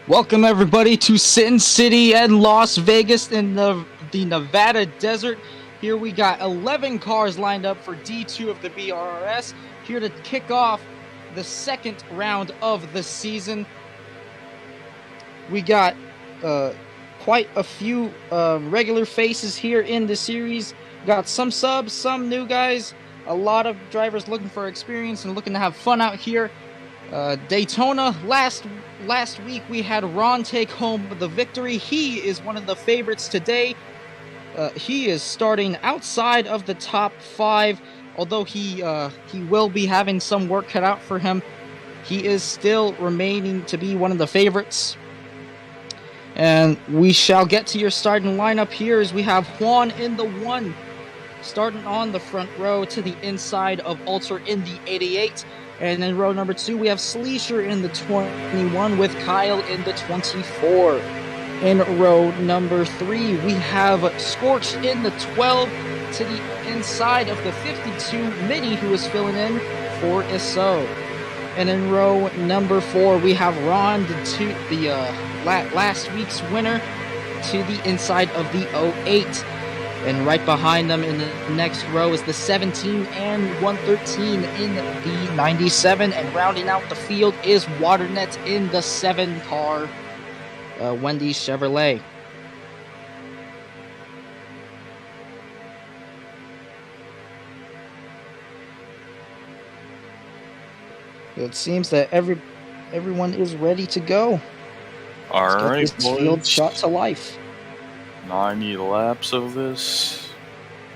Welcome everybody to Sin City and Las Vegas in the Nevada desert. Here we got 11 cars lined up for D2 of the BRRS, here to kick off the second round of the season. We got quite a few regular faces here in the series. Got some subs, some new guys, a lot of drivers looking for experience and looking to have fun out here. Daytona, last week we had Ron take home the victory. He is one of the favorites today. He is starting outside of the top 5, although he will be having some work cut out for him. He is still remaining to be one of the favorites. And we shall get to your starting lineup here as we have Juan in the 1, starting on the front row to the inside of Alter in the 88. And in row number 2, we have Sleesher in the 21 with Kyle in the 24. In row number 3, we have Scorch in the 12 to the inside of the 52, Minnie, who is filling in for Isso. And in row number 4, we have Ron, last week's winner, to the inside of the 08. And right behind them in the next row is the 17 and 113 in the 97. And rounding out the field is Waternet in the 7 car, Wendy's Chevrolet. It seems that everyone is ready to go. All right, this field shot to life. 90 laps of this.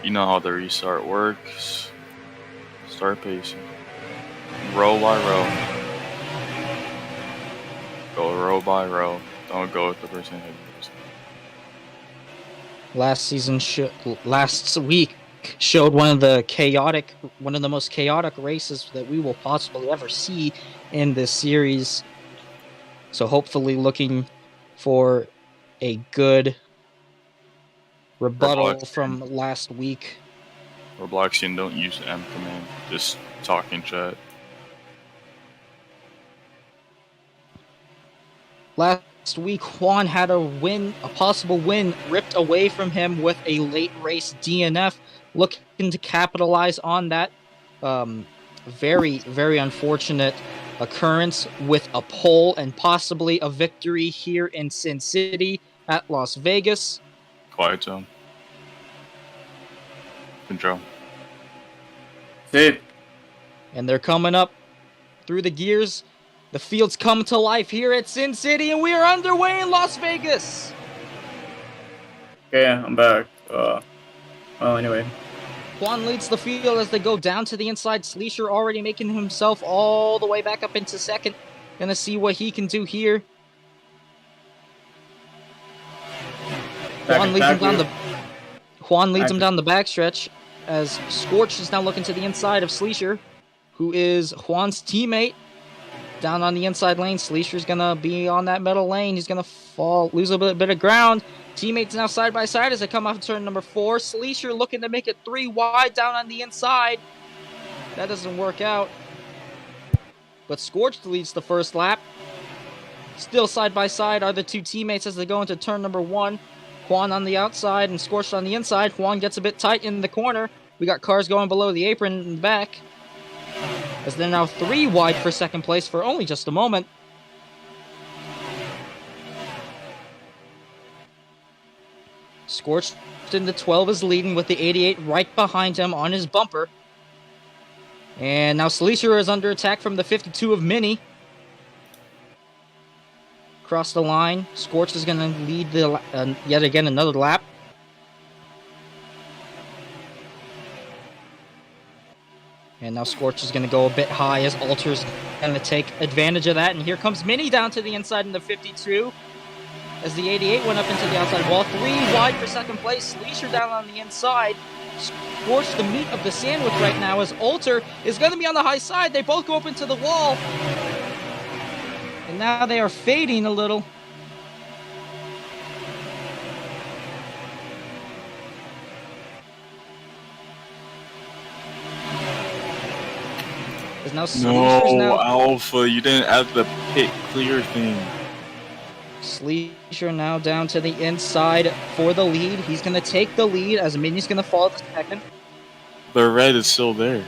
You know how the restart works. Start pacing. Row by row. Go row by row. Don't go with the person ahead of you. Last week showed one of the most chaotic races that we will possibly ever see in this series. So hopefully looking for a good rebuttal from last week. ROBLOX, don't use M command. Just talk in chat. Last week, Juan had a possible win, ripped away from him with a late race DNF. Looking to capitalize on that very, very unfortunate occurrence with a pole and possibly a victory here in Sin City at Las Vegas. Quiet zone. Control. Safe. And they're coming up through the gears. The field's come to life here at Sin City, and we are underway in Las Vegas. Okay, I'm back. Anyway. Juan leads the field as they go down to the inside. Sleesher already making himself all the way back up into second. Gonna see what he can do here. Juan leads him down the backstretch as Scorch is now looking to the inside of Sleesher, who is Juan's teammate. Down on the inside lane, Sleesher's gonna be on that middle lane. He's gonna lose a bit of ground. Teammates now side by side as they come off turn number 4. Sleesher looking to make it 3 wide down on the inside. That doesn't work out. But Scorch leads the first lap. Still side by side are the two teammates as they go into turn number 1. Juan on the outside and Scorched on the inside. Juan gets a bit tight in the corner. We got cars going below the apron in the back, as they're now 3 wide for second place for only just a moment. Scorched in the 12 is leading with the 88 right behind him on his bumper. And now Sleesher is under attack from the 52 of Minnie. Across the line, Scorch is going to lead yet again another lap. And now Scorch is going to go a bit high as Alter's going to take advantage of that. And here comes Minnie down to the inside in the 52 as the 88 went up into the outside wall. 3 wide for second place. Sleesher down on the inside. Scorch the meat of the sandwich right now as Alter is going to be on the high side. They both go up into the wall. And now they are fading a little. No, Alpha, you didn't add the pit clear thing. Sleesher now down to the inside for the lead. He's going to take the lead as Mini's going to fall the second. The red is still there.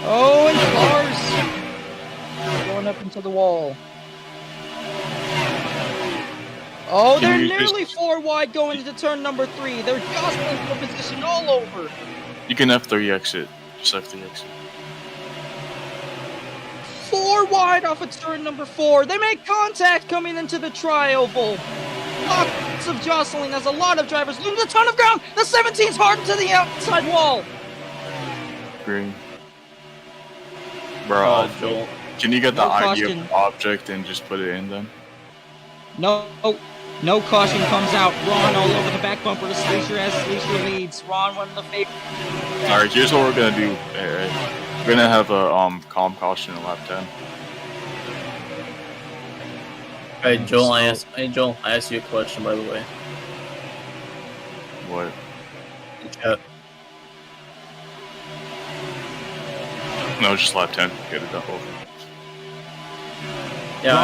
Oh, and cars going up into the wall. Oh, they're nearly 4 wide going into turn number 3. They're jostling for position all over. You can F3 exit. Just F3 exit. 4 wide off of turn number 4. They make contact coming into the tri-oval. Lots of jostling as a lot of drivers lose a ton of ground. The 17's hard to the outside wall. Green. Bro, Joel. can you get the No ID caution. of the object and just put it in then? No caution comes out. Ron all over the back bumper to Sleesher as Sleesher leads. Ron one of the favorites. Alright, here's what we're gonna do. We're gonna have a calm caution in lap 10. Hey Joel, I asked you a question, by the way. What? In chat. No, just lap 10. Get it done over. Yeah,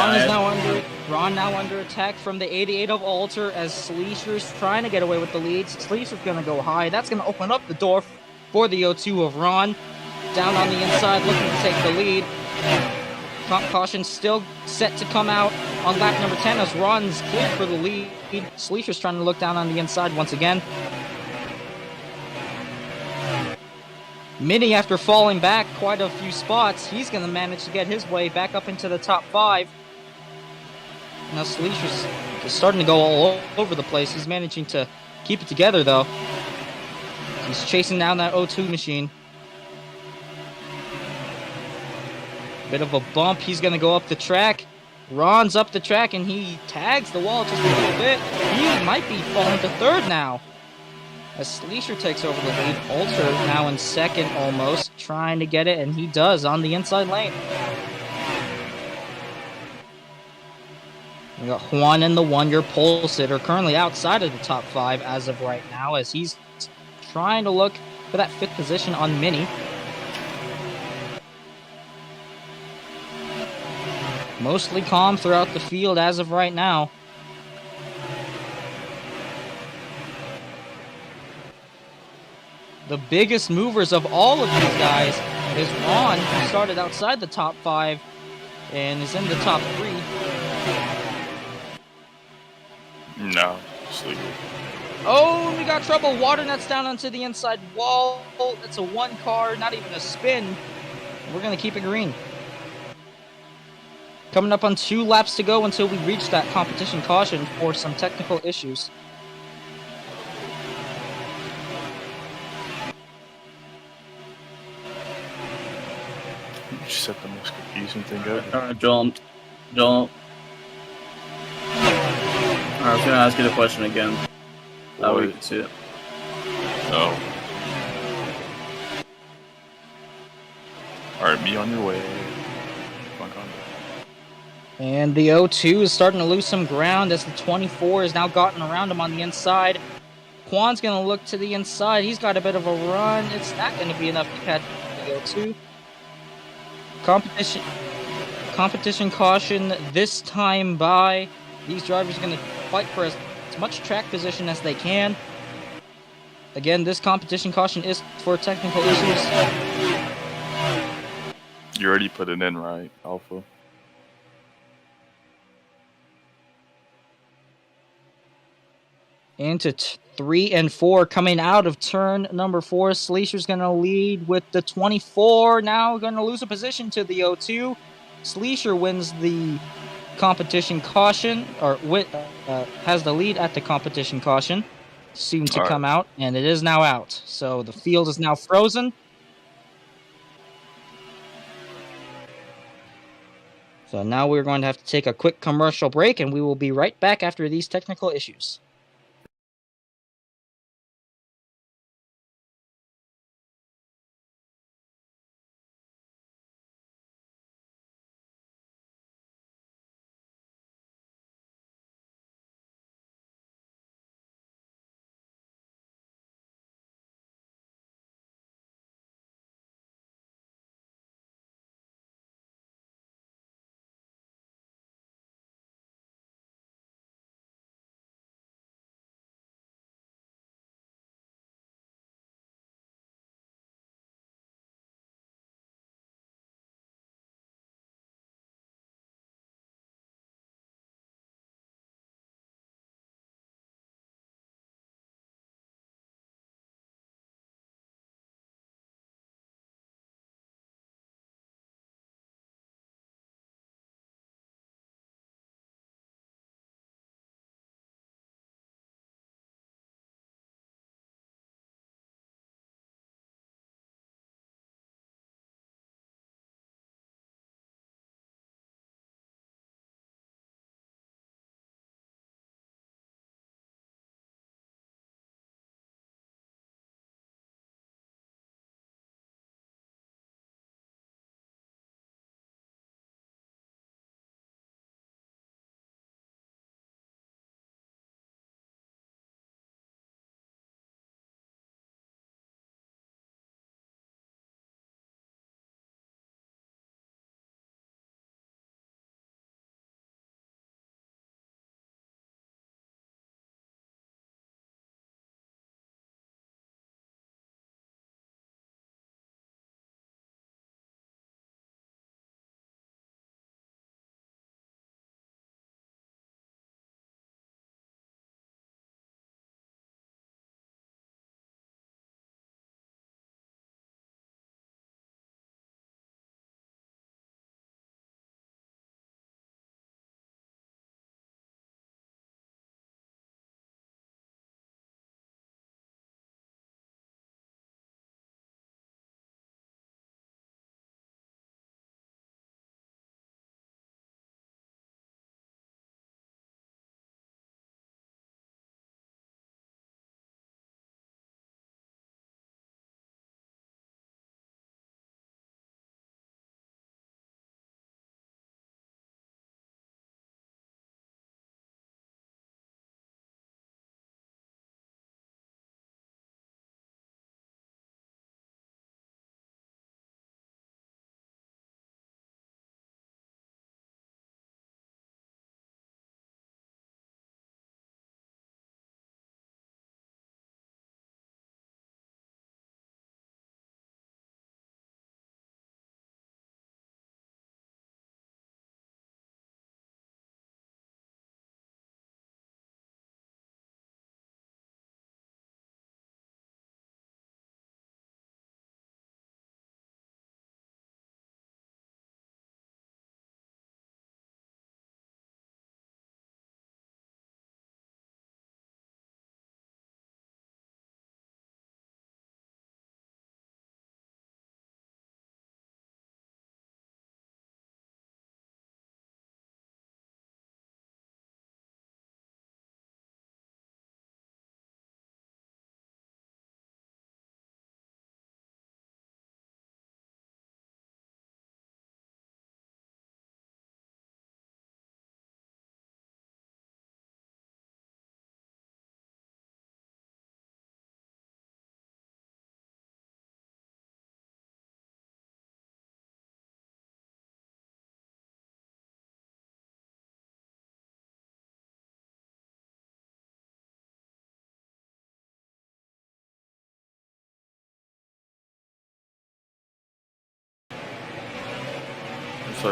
Ron now under attack from the 88 of Alter as Sleesher's trying to get away with the lead. Sleesher's gonna go high. That's gonna open up the door for the O2 of Ron. Down on the inside, looking to take the lead. Caution still set to come out on lap number 10 as Ron's cleared for the lead. Sleesher's trying to look down on the inside once again. Mini, after falling back quite a few spots, he's going to manage to get his way back up into the top 5. Now Sleesher's starting to go all over the place. He's managing to keep it together, though. He's chasing down that O2 machine. Bit of a bump. He's going to go up the track. Ron's up the track, and he tags the wall just a little bit. He might be falling to 3rd now. As Sleesher takes over the lead, Alter now in 2nd almost, trying to get it, and he does on the inside lane. We got Juan and the 1-year pole sitter currently outside of the top 5 as of right now, as he's trying to look for that 5th position on Mini. Mostly calm throughout the field as of right now. The biggest movers of all of these guys is Ron, who started outside the top 5 and is in the top 3. No, sleep. Oh, we got trouble. Water nets down onto the inside wall. It's a 1 car, not even a spin. We're going to keep it green. Coming up on 2 laps to go until we reach that competition caution for some technical issues. You set the most confusing thing ever. Alright, Joel. Alright, I was gonna ask you the question again. That way you can see it. No. Alright, be on your way. And the O2 is starting to lose some ground as the 24 has now gotten around him on the inside. Quan's going to look to the inside. He's got a bit of a run. It's not going to be enough to catch the O2. Competition caution this time by. These drivers are going to fight for as much track position as they can. Again, this competition caution is for technical issues. You already put it in, right, Alpha? Into 3 and 4 coming out of turn number 4. Sleesher's going to lead with the 24. Now going to lose a position to the O2. Sleesher wins the competition caution, or has the lead at the competition caution. Soon to come out, and it is now out. So the field is now frozen. So now we're going to have to take a quick commercial break, and we will be right back after these technical issues.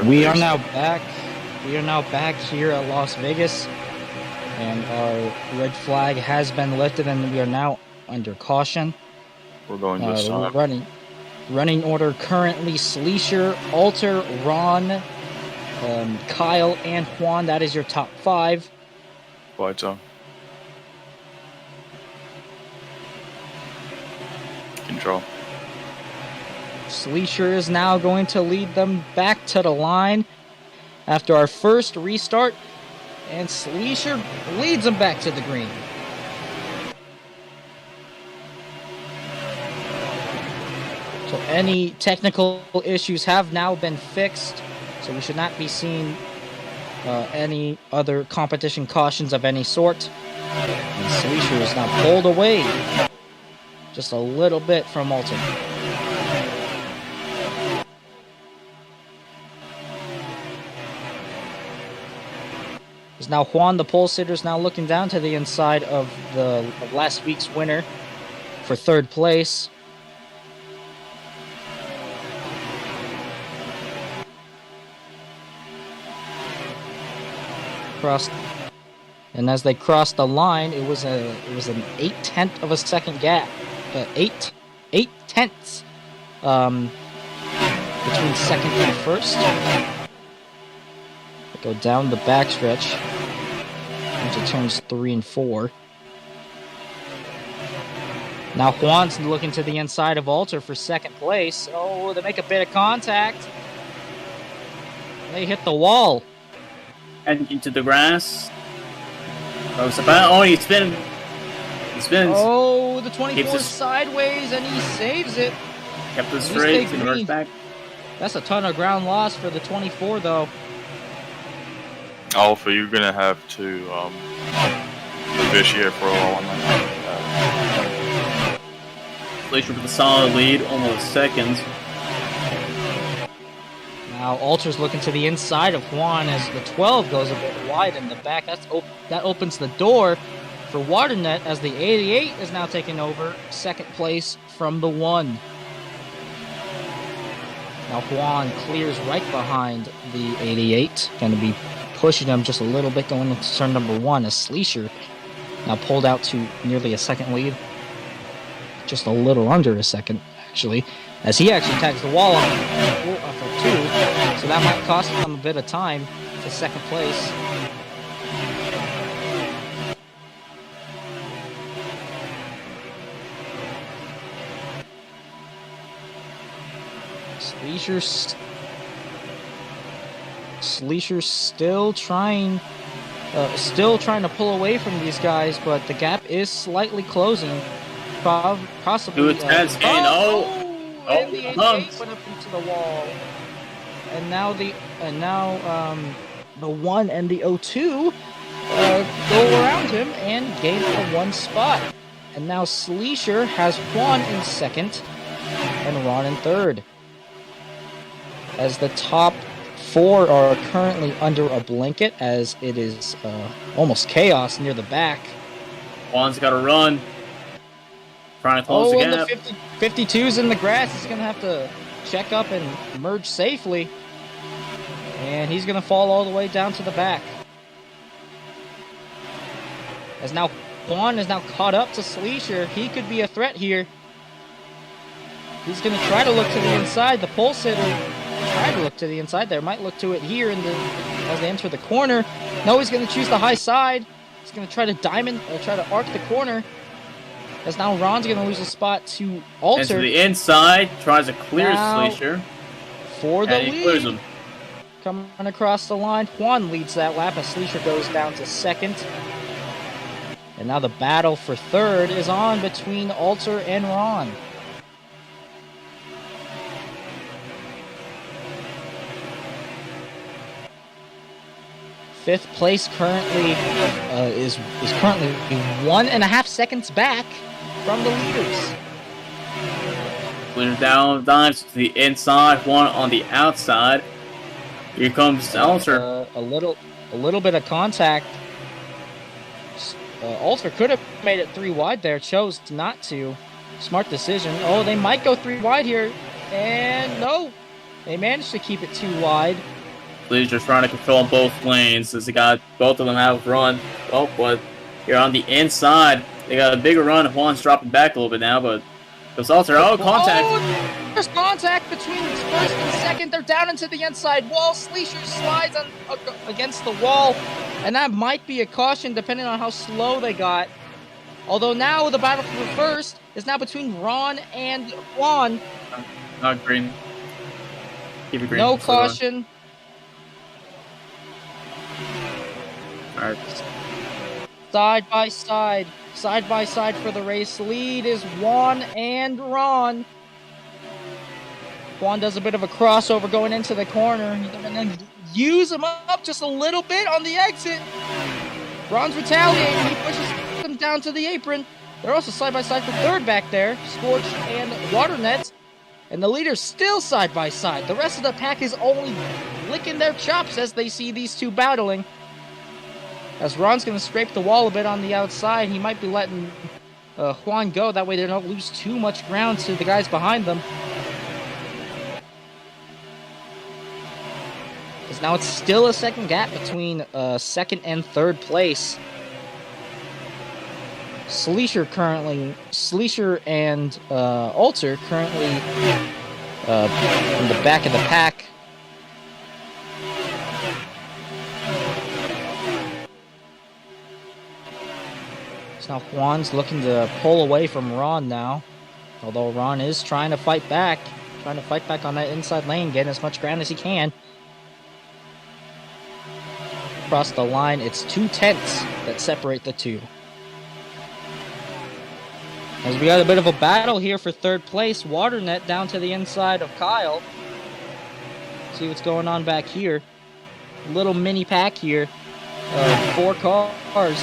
We are now back. We are now back here at Las Vegas, and our red flag has been lifted, and we are now under caution. We're going this time. Running order currently: Sleesher, Alter, Ron, Kyle, and Juan. That is your top 5. White zone. Control. Sleesher is now going to lead them back to the line after our first restart, and Sleesher leads them back to the green. So any technical issues have now been fixed, so we should not be seeing any other competition cautions of any sort. And Sleesher is now pulled away just a little bit from Alton. Is now Juan, the pole sitter, is now looking down to the inside of last week's winner for 3rd place. And as they crossed the line, it was an 8/10 of a second gap, 8/10 between second and first. They go down the backstretch into turns 3 and 4. Now Juan's looking to the inside of Alter for 2nd place. Oh, they make a bit of contact. They hit the wall. And into the grass. Oh, he spins. He spins. Oh, the 24 sideways, and he saves it. Kept it straight, converts back. That's a ton of ground loss for the 24, though. Alpha, you're gonna have to officiate for a while on that. Glacier with a solid lead, almost seconds. Now Alter's looking to the inside of Juan as the 12 goes a bit wide in the back. That opens the door for Waternet as the 88 is now taking over 2nd place from the 1. Now Juan clears right behind the 88. Going to be pushing him just a little bit going into turn number 1 as Sleesher now pulled out to nearly a 2nd lead. Just a little under a 2nd, actually, as he actually tags the wall off of 2, so that might cost him a bit of time to 2nd place. Sleesher's still trying to pull away from these guys, but the gap is slightly closing. Possibly. And the 88 went up into the wall, and now the 1 and the 02 go around him and gain a 1 spot. And now Sleesher has Juan in 2nd and Ron in 3rd. As the top 4 are currently under a blanket, as it is almost chaos near the back. Juan's got to run. Trying to close the gap. And the 52's in the grass. He's going to have to check up and merge safely. And he's going to fall all the way down to the back. As now Juan is now caught up to Sleesher. He could be a threat here. He's going to try to look to the inside. The pole sitter tried to look to the inside there. Might look to it here as they enter the corner. No, he's going to choose the high side. He's going to try to try to arc the corner. As now Ron's going to lose a spot to Alter. And to the inside, tries to clear Sleesher. For the lead. He clears him. Coming across the line, Juan leads that lap as Sleesher goes down to 2nd. And now the battle for 3rd is on between Alter and Ron. Fifth place currently is currently 1.5 seconds back from the leaders. Winner down dives to the inside, one on the outside. Here comes Alter. A little bit of contact. Alter could have made it 3 wide there, chose not to. Smart decision. Oh, they might go 3 wide here, and no. They managed to keep it too wide. Please just trying to control both lanes as they got both of them have run. Oh, but here on the inside, they got a bigger run. Juan's dropping back a little bit now, but there's also contact. Oh, there's contact between first and second. They're down into the inside wall. Sleesher slides against the wall, and that might be a caution depending on how slow they got. Although now the battle for first is now between Ron and Juan. Not green. Keep it green. No caution. All right. Side by side for the race lead is Juan and Ron. Juan does a bit of a crossover going into the corner. He's going to use him up just a little bit on the exit. Ron's retaliating. He pushes him down to the apron. They're also side by side for third back there. Scorch and Waternet. And the leader's still side by side. The rest of the pack is only licking their chops as they see these two battling. As Ron's going to scrape the wall a bit on the outside, he might be letting Juan go. That way they don't lose too much ground to the guys behind them. Because now it's still a second gap between second and third place. Sleesher and Alter currently in the back of the pack. So now Juan's looking to pull away from Ron now. Although Ron is trying to fight back. Trying to fight back on that inside lane, getting as much ground as he can. Across the line, it's 2 tenths that separate the two. As we got a bit of a battle here for third place, Waternet down to the inside of Kyle. See what's going on back here. Little mini pack here. 4 cars.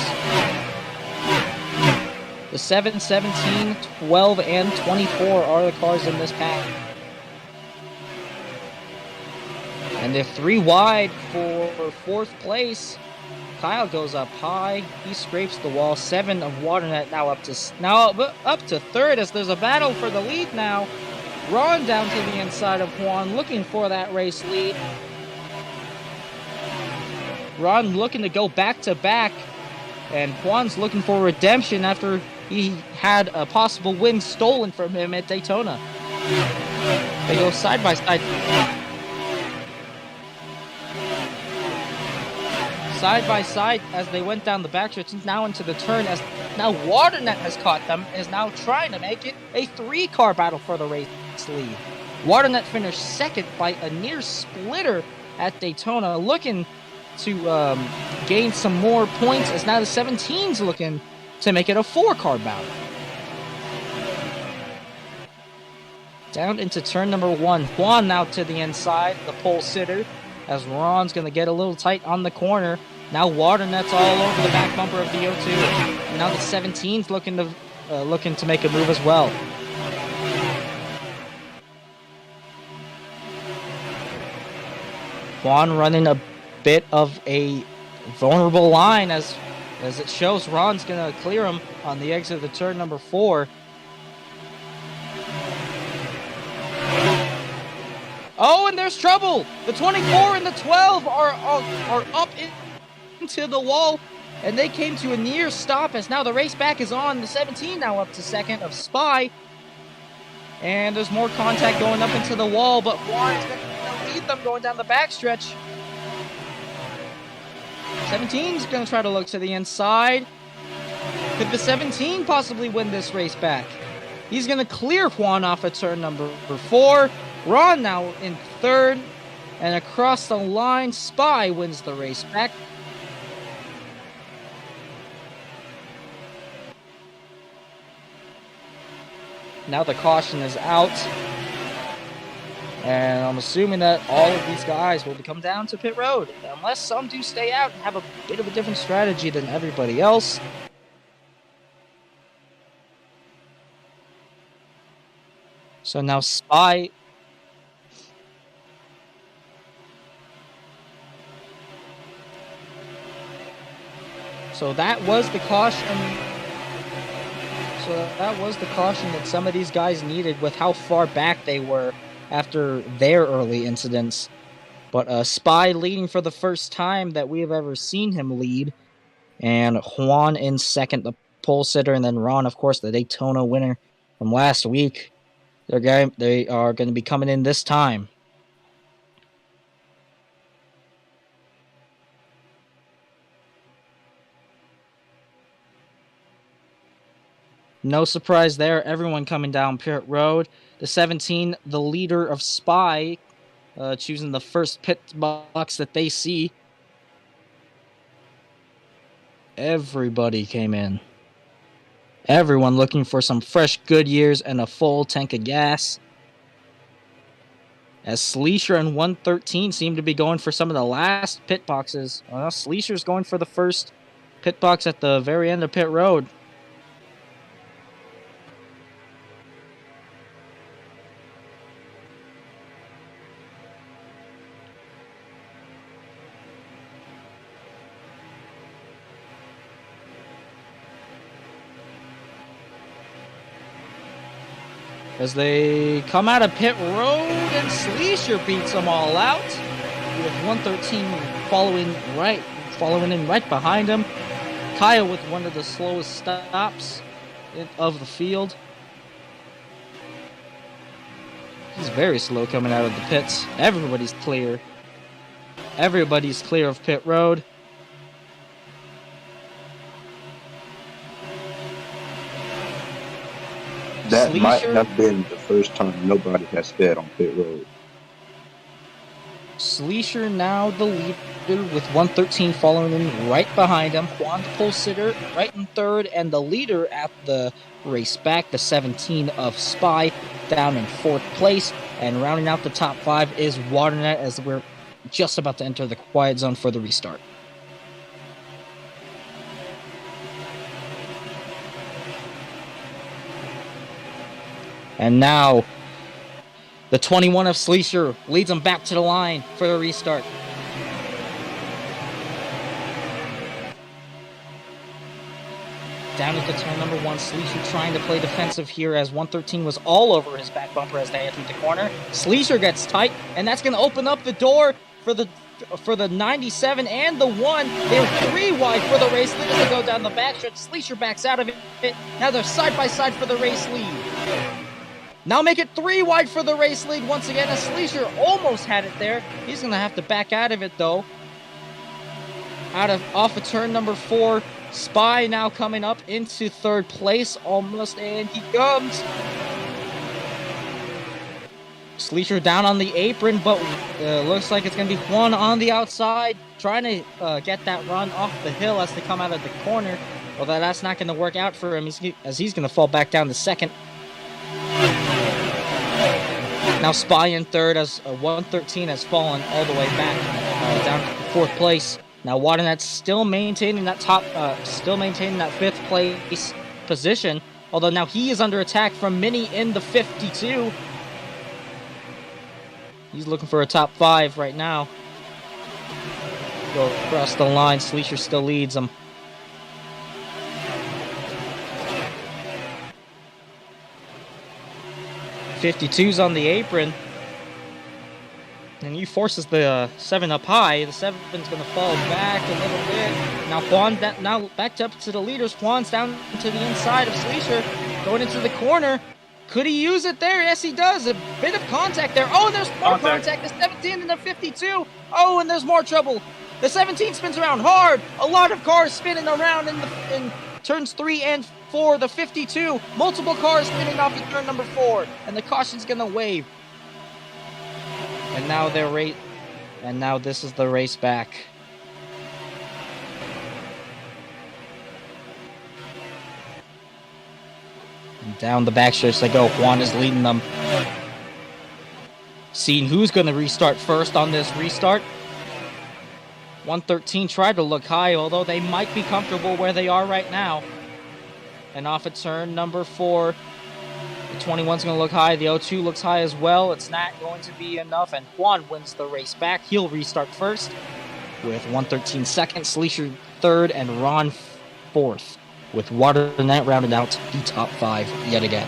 The 7, 17, 12, and 24 are the cars in this pack. And they're 3 wide for 4th place. Kyle goes up high. He scrapes the wall. 7 of Waternet now up to third as there's a battle for the lead now. Ron down to the inside of Juan, looking for that race lead. Ron looking to go back to back, and Juan's looking for redemption after he had a possible win stolen from him at Daytona. They go side by side. Side by side as they went down the backstretch, now into the turn, as now Waternet has caught them, is now trying to make it a 3-car battle for the race lead. Waternet finished second by a near splitter at Daytona, looking to gain some more points, as now the 17's looking to make it a 4-car battle. Down into turn number 1. Juan now to the inside, the pole sitter, as Ron's going to get a little tight on the corner. Now Waternet's all over the back bumper of the O2. And now the 17's looking to make a move as well. Juan running a bit of a vulnerable line as it shows Ron's going to clear him on the exit of the turn number 4. Oh, and there's trouble! The 24 and the 12 are up into the wall, and they came to a near stop as now the race back is on. The 17 now up to second of Spy. And there's more contact going up into the wall, but Juan's going to lead them going down the backstretch. 17's going to try to look to the inside. Could the 17 possibly win this race back? He's going to clear Juan off at turn number 4. Ron now in third, and across the line, Spy wins the race back. Now the caution is out, and I'm assuming that all of these guys will come down to pit road, unless some do stay out and have a bit of a different strategy than everybody else. So now Spy... So that was the caution. So that was the caution that some of these guys needed with how far back they were after their early incidents. But Spy leading for the first time that we have ever seen him lead. And Juan in second, the pole sitter, and then Ron, of course, the Daytona winner from last week. They are going to be coming in this time. No surprise there. Everyone coming down pit road. The 17, the leader of Spy, choosing the first pit box that they see. Everybody came in. Everyone looking for some fresh Goodyears and a full tank of gas. As Sleesher and 113 seem to be going for some of the last pit boxes. Well, Sleesher's going for the first pit box at the very end of pit road. As they come out of pit road, and Sleesher beats them all out, with 113 following in right behind him. Kyle with one of the slowest stops of the field. He's very slow coming out of the pits. Everybody's clear. Everybody's clear of pit road. That Sleesher might have been the first time nobody has sped on pit road. Sleesher now the leader with 113 following in right behind him. Juan the pole sitter right in third, and the leader at the race back, the 17 of Spy, down in fourth place. And rounding out the top five is Waternet, as we're just about to enter the quiet zone for the restart. And now, the 21 of Sleesher leads them back to the line for the restart. Down at the turn number one, Sleesher trying to play defensive here as 113 was all over his back bumper as they entered the corner. Sleesher gets tight, and that's going to open up the door for the 97 and the 1. They're 3 wide for the race lead as they go down the backstretch. Sleesher backs out of it. Now they're side by side for the race lead. Now make it 3 wide for the race lead once again, as Sleesher almost had it there. He's going to have to back out of it, though. Off of turn number 4, Spy now coming up into third place, almost, and he comes. Sleesher down on the apron, but looks like it's going to be Juan on the outside, trying to get that run off the hill as they come out of the corner. Although that's not going to work out for him, as he's going to fall back down to second. Now Spy in third, as 113 has fallen all the way back down to fourth place. Now Waternet still maintaining that fifth place position. Although now he is under attack from Mini in the 52. He's looking for a top 5 right now. Go across the line. Sleesher still leads him. .52's on the apron, and he forces the 7 up high. The 7's going to fall back a little bit. Now Juan, now backed up to the leaders. Juan's down to the inside of Sleesher, going into the corner. Could he use it there? Yes, he does. A bit of contact there. Oh, there's more contact. The 17 and the 52. Oh, and there's more trouble. The 17 spins around hard. A lot of cars spinning around in turns 3 and 4. The 52. Multiple cars spinning off at turn number 4. And the caution's going to wave. And now this is the race back. And down the backstretch they go. Juan is leading them. Seeing who's going to restart first on this restart. 113 tried to look high, although they might be comfortable where they are right now. And off at turn number 4, the 21's going to look high. The 02 looks high as well. It's not going to be enough, and Juan wins the race back. He'll restart first with 113 second, Sleesher third, and Ron fourth, with Waternet rounded out the top 5 yet again.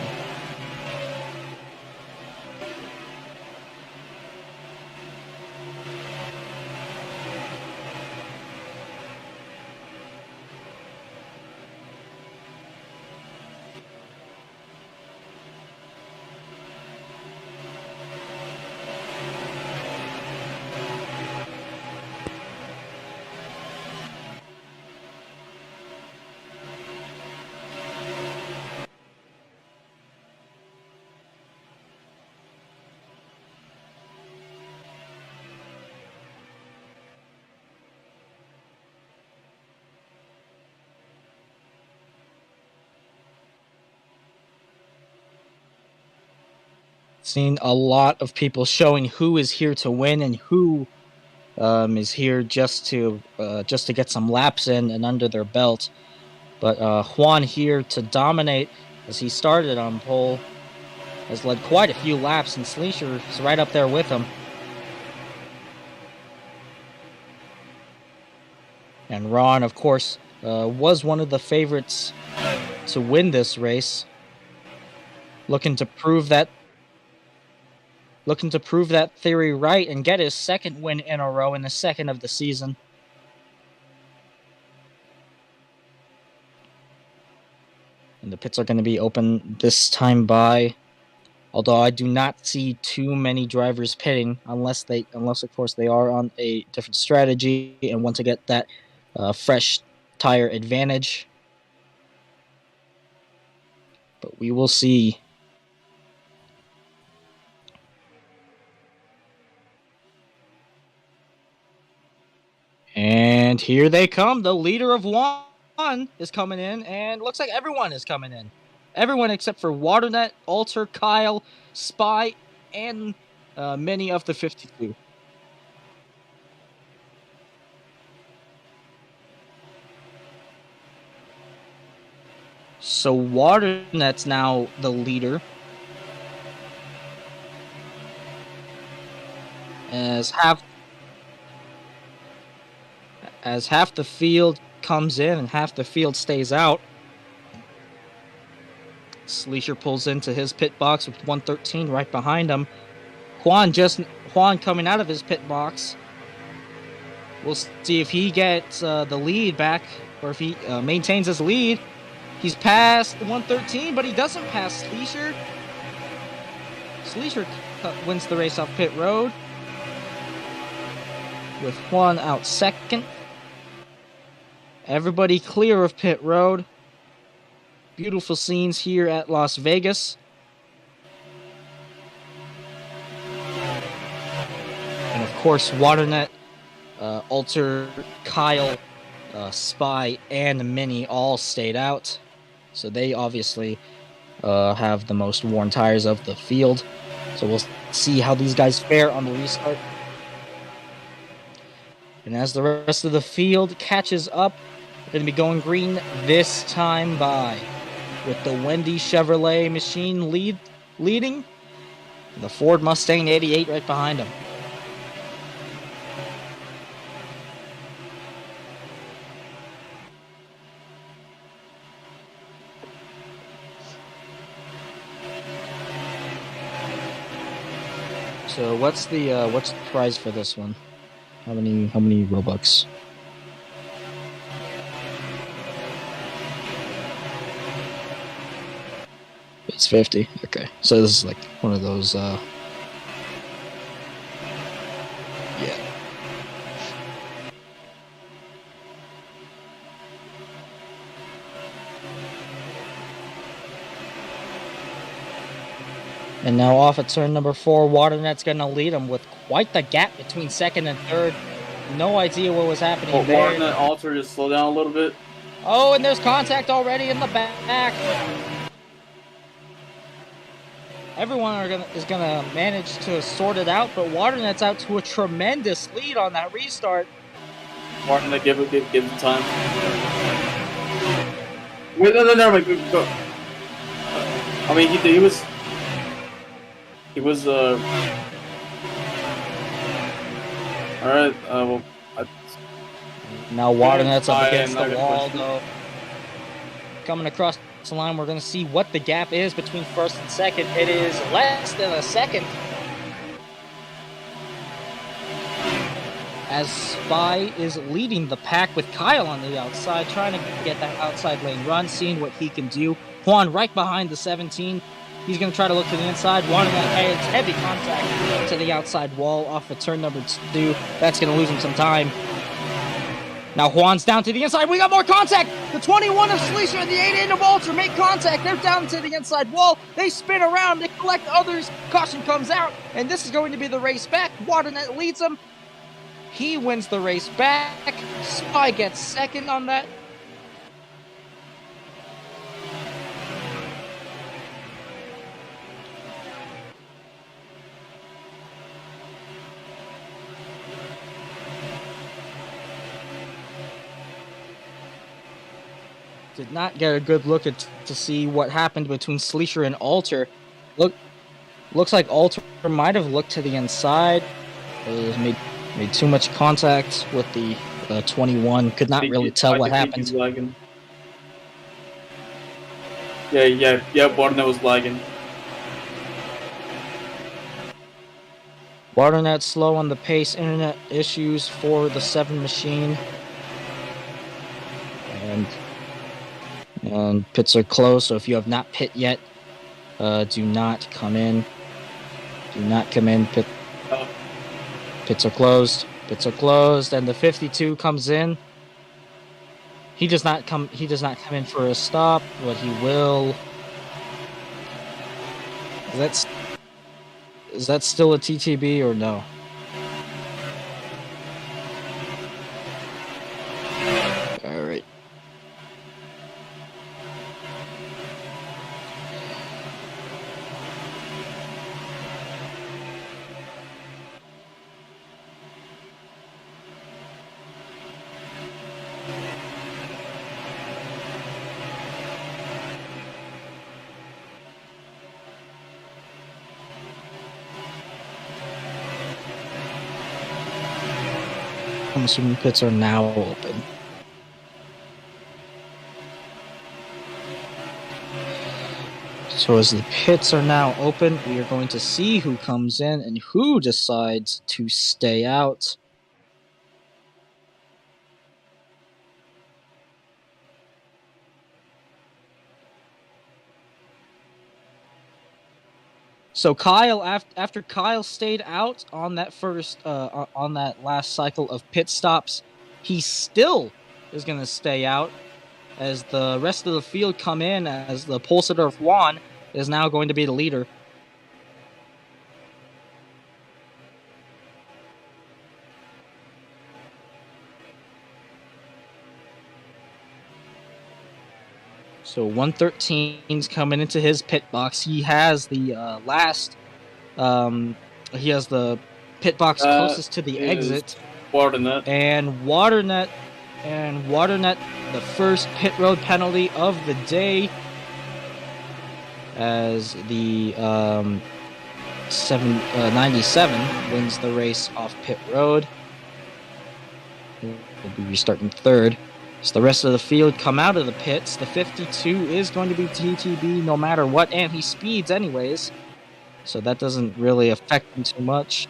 Seen a lot of people showing who is here to win and who is here just to get some laps in and under their belt. But Juan here to dominate as he started on pole, has led quite a few laps, and Sleesher is right up there with him. And Ron, of course, was one of the favorites to win this race, looking to prove that theory right and get his second win in a row and the second of the season. And the pits are going to be open this time by, although I do not see too many drivers pitting unless of course they are on a different strategy and want to get that fresh tire advantage. But we will see. And here they come. The leader of one is coming in, and looks like everyone is coming in. Everyone except for Waternet, Alter, Kyle, Spy, and many of the 52. So Waternet's now the leader, as half the field comes in and half the field stays out. Sleesher pulls into his pit box with 113 right behind him. Juan coming out of his pit box. We'll see if he gets the lead back or if he maintains his lead. He's past 113, but he doesn't pass Sleesher. Sleesher wins the race off pit road, with Juan out second. Everybody clear of pit road. Beautiful scenes here at Las Vegas. And of course, Waternet, Alter, Kyle, Spy, and Mini all stayed out. So they obviously have the most worn tires of the field. So we'll see how these guys fare on the restart. And as the rest of the field catches up, we're going to be going green this time by, with the Wendy Chevrolet machine leading, and the Ford Mustang 88 right behind him. So what's the prize for this one? How many Robux? It's 50. Okay, so this is like one of those. Yeah. And now off at turn number 4, Waternet's going to lead him with quite the gap between second and third. No idea what was happening there. Waternet, Alter, just slow down a little bit. Oh, and there's contact already in the back. Everyone is gonna manage to sort it out, but Waternet's out to a tremendous lead on that restart. Waternet, give it time. Wait, no, go. I mean, he was. All right. Well. Now Waternet's up against the wall, though. Coming across the line, we're going to see what the gap is between first and second. It is less than a second. As Spy is leading the pack with Kyle on the outside, trying to get that outside lane run, seeing what he can do. Juan right behind the 17. He's going to try to look to the inside. One of the heads, heavy contact to the outside wall off of turn number 2. That's going to lose him some time. Now Juan's down to the inside. We got more contact. The 21 of Sleesher and the 88 of Alter make contact. They're down to the inside wall. They spin around. They collect others. Caution comes out. And this is going to be the race back. Waternet leads him. He wins the race back. Spy gets second on that. did not get a good look to see what happened between Sleesher and Alter. Looks like Alter might have looked to the inside. Made too much contact with the 21. Could not really tell what happened. Yeah, Barnet was lagging. Waternet slow on the pace, internet issues for the 7 machine. And pits are closed, so if you have not pit yet, do not come in. Do not come in. Pits are closed. Pits are closed, and the 52 comes in. He does not come in for a stop, but he will. Is that still a TTB or no? All right. I'm assuming pits are now open. So as the pits are now open, we are going to see who comes in and who decides to stay out. So Kyle, after Kyle stayed out on that on that last cycle of pit stops, he still is going to stay out as the rest of the field come in, as the pole sitter of Juan is now going to be the leader. So 113's coming into his pit box. He has the he has the pit box closest to the exit. Waternet. And Waternet, the first pit road penalty of the day, as the 97 wins the race off pit road. We'll be restarting third. So the rest of the field come out of the pits. The 52 is going to be TTB no matter what, and he speeds anyways. So that doesn't really affect him too much.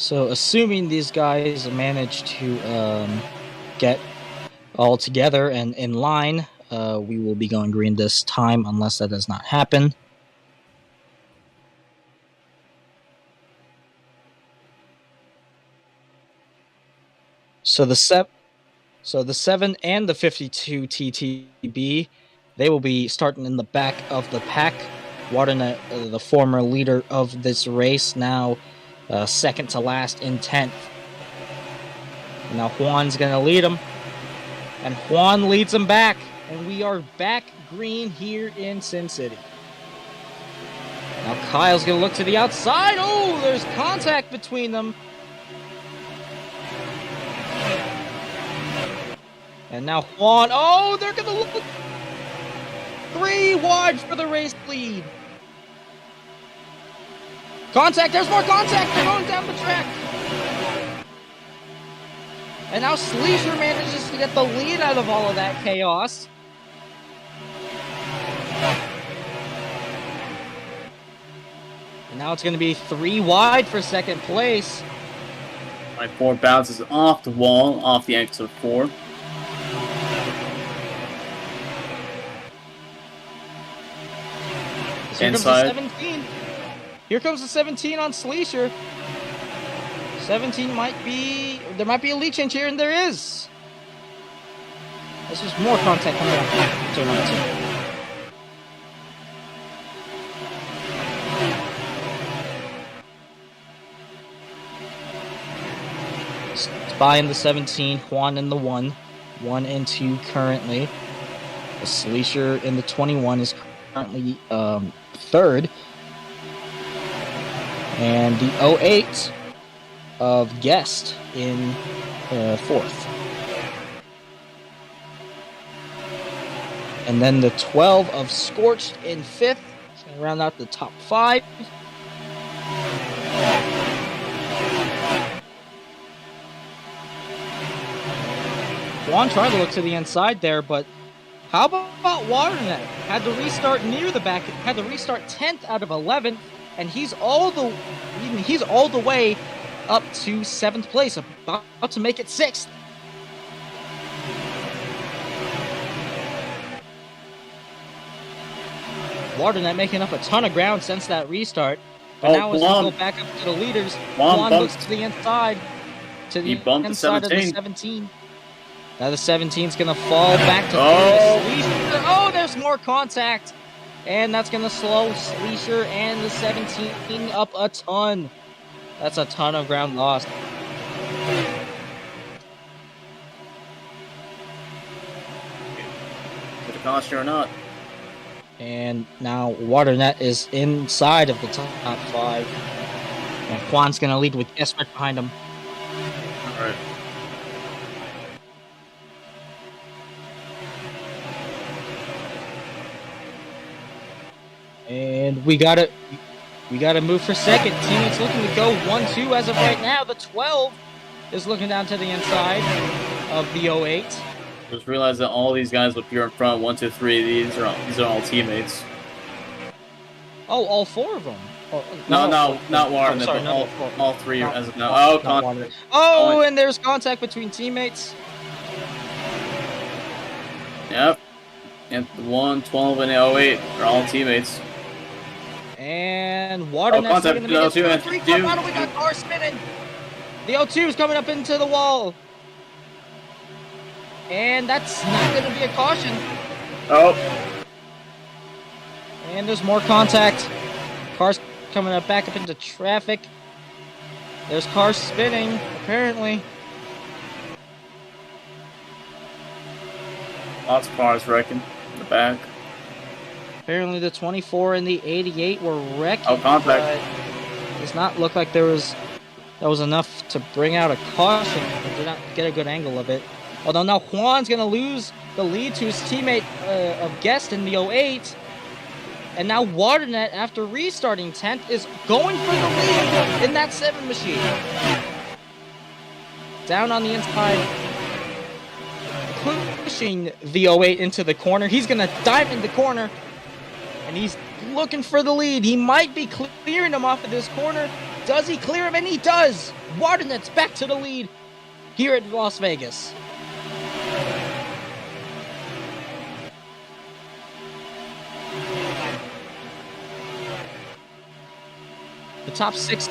So, assuming these guys manage to get all together and in line, we will be going green this time, unless that does not happen. So the 7 and the 52 TTB, they will be starting in the back of the pack. Waternet, the former leader of this race, now second to last in 10th. Now Juan's going to lead him. And Juan leads him back. And we are back green here in Sin City. Now Kyle's going to look to the outside. Oh, there's contact between them. And now Juan. Oh, they're going to look 3 wide for the race lead. Contact, there's more contact, they're going down the track. And now Sleesher manages to get the lead out of all of that chaos. And now it's going to be 3 wide for second place. My 4 bounces off the wall, off the exit 4. Here comes the 17. Here comes the 17 on Sleesher. 17 might be... There might be a lead change here, and there is. This is more contact coming up. Turn on 2. Spy in the 17, Juan in the 1. 1 and 2 currently. The Sleesher in the 21 is currently third. And the 08 of Guest in fourth. And then the 12 of Scorched in fifth. It's going to round out the top 5. Juan tried to look to the inside there, but how about Waternet? Had to restart near the back, had to restart 10th out of 11th, and he's all the way up to 7th place, about to make it 6th. Waternet making up a ton of ground since that restart, but now as we go back up to the leaders, Juan looks to the inside, to the inside of the 17. Now the 17's going to fall back to Sleesher. Oh, there's more contact. And that's going to slow Sleesher and the 17 up a ton. That's a ton of ground lost. Did it cost you or not? And now Waternet is inside of the top 5. And Juan's going to lead with S right behind him. All right. And we gotta move for second. Teammates looking to go 1-2 as of right now. The 12 is looking down to the inside of the 08. Just realized that all these guys up here in front, 1, 2, 3, these are all teammates. Oh, all 4 of them. Oh, no, not Waternet, sorry, but all 3 not, as of now. Oh, and there's contact between teammates. Yep. And the 1, 12, and the 08 are all teammates. And Waternet's going to be the 3 car battle. We got car spinning. The 02 is coming up into the wall. And that's not going to be a caution. Oh. And there's more contact. Cars coming up back up into traffic. There's cars spinning, apparently. Lots of cars wrecking in the back. Apparently the 24 and the 88 were wrecked. Oh, contact. It does not look like that was enough to bring out a caution. I did not get a good angle of it. Although now Juan's going to lose the lead to his teammate of Guest in the 08. And now Waternet, after restarting 10th, is going for the lead in that 7 machine. Down on the inside, pushing the 08 into the corner. He's going to dive in the corner, and he's looking for the lead. He might be clearing him off of this corner. Does he clear him? And he does. Waternet's back to the lead here at Las Vegas. The top 6.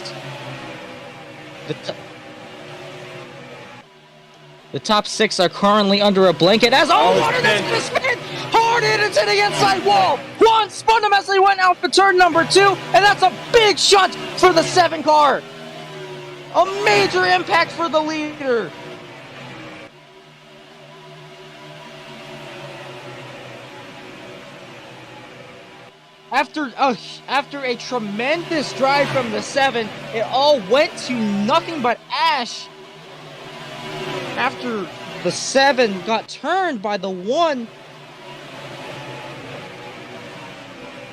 The top 6 are currently under a blanket as Waternet's gonna spin hard into the inside wall. Juan spun him as they went out for turn number 2, and that's a big shot for the 7 car. A major impact for the leader. After a tremendous drive from the 7, it all went to nothing but ash. After the 7 got turned by the 1.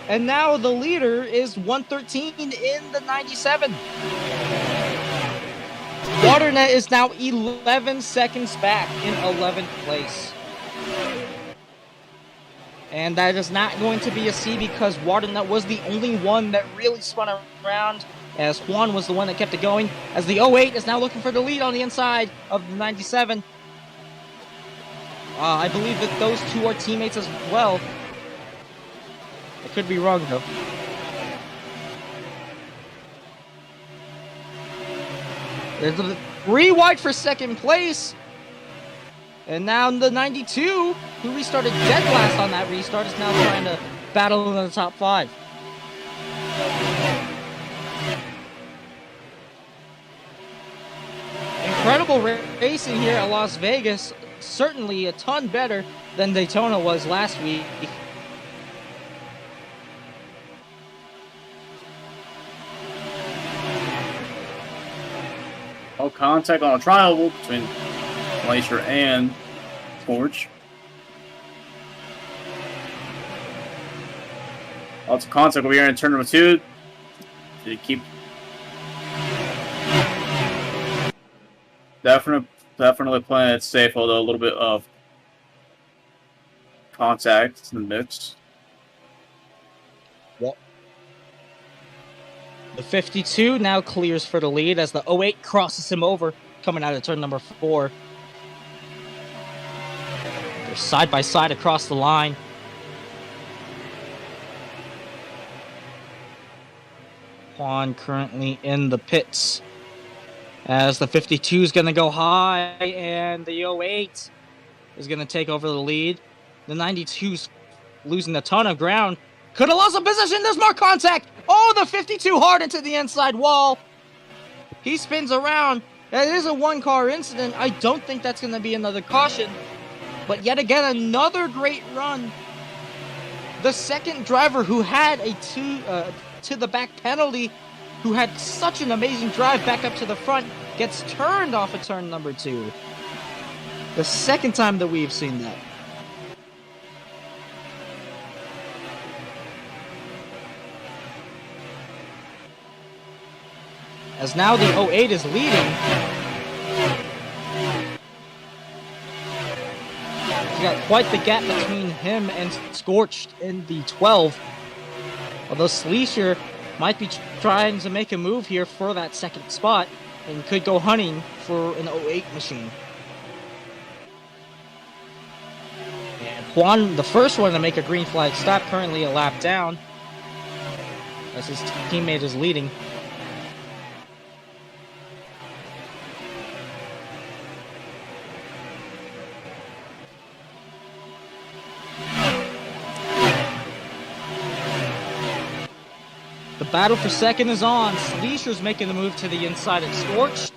And now the leader is 113 in the 97. Waternet is now 11 seconds back in 11th place. And that is not going to be a C because Waternet was the only one that really spun around, as Juan was the one that kept it going, as the 08 is now looking for the lead on the inside of the 97. I believe that those 2 are teammates as well. I could be wrong, though. There's a 3 wide for second place. And now the 92, who restarted dead last on that restart, is now trying to battle in the top 5. Incredible racing here at Las Vegas. Certainly a ton better than Daytona was last week. No contact on a trial between Glacier and Scorch. Lots of contact over here in turn number 2. To keep definitely playing it safe, although a little bit of contact in the mix. Well, the 52 now clears for the lead as the 08 crosses him over, coming out of turn number 4. They're side by side across the line. Juan currently in the pits as the 52 is going to go high and the 08 is going to take over the lead. The 92's losing a ton of ground. Could have lost a position. There's more contact. Oh, the 52 hard into the inside wall. He spins around. That is a 1-car incident. I don't think that's going to be another caution. But yet again, another great run. The second driver who had a to the back penalty, who had such an amazing drive back up to the front, gets turned off of turn number 2. The second time that we've seen that. As now the 08 is leading. He's got quite the gap between him and Scorched in the 12. Although Sleesher might be trying to make a move here for that second spot and could go hunting for an 08 machine. And Juan, the first one to make a green flag stop, currently a lap down as his teammate is leading. The battle for second is on. Sleesher's making the move to the inside at Scorched.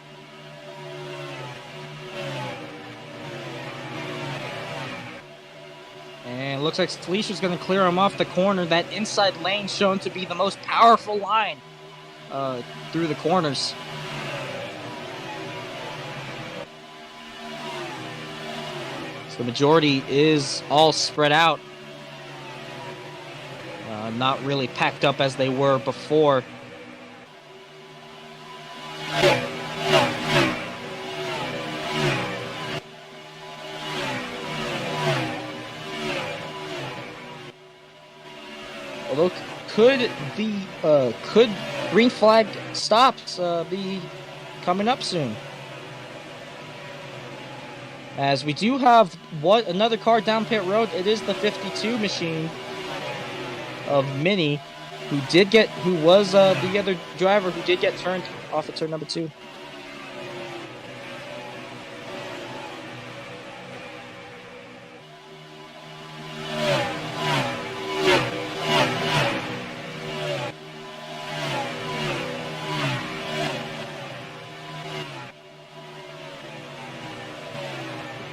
And it looks like Sleesher's going to clear him off the corner. That inside lane shown to be the most powerful line through the corners. So the majority is all spread out. Not really packed up as they were before. Although, could green flag stops be coming up soon? As we do have another car down pit road. It is the 52 machine of Mini, who was the other driver who did get turned off at turn number 2.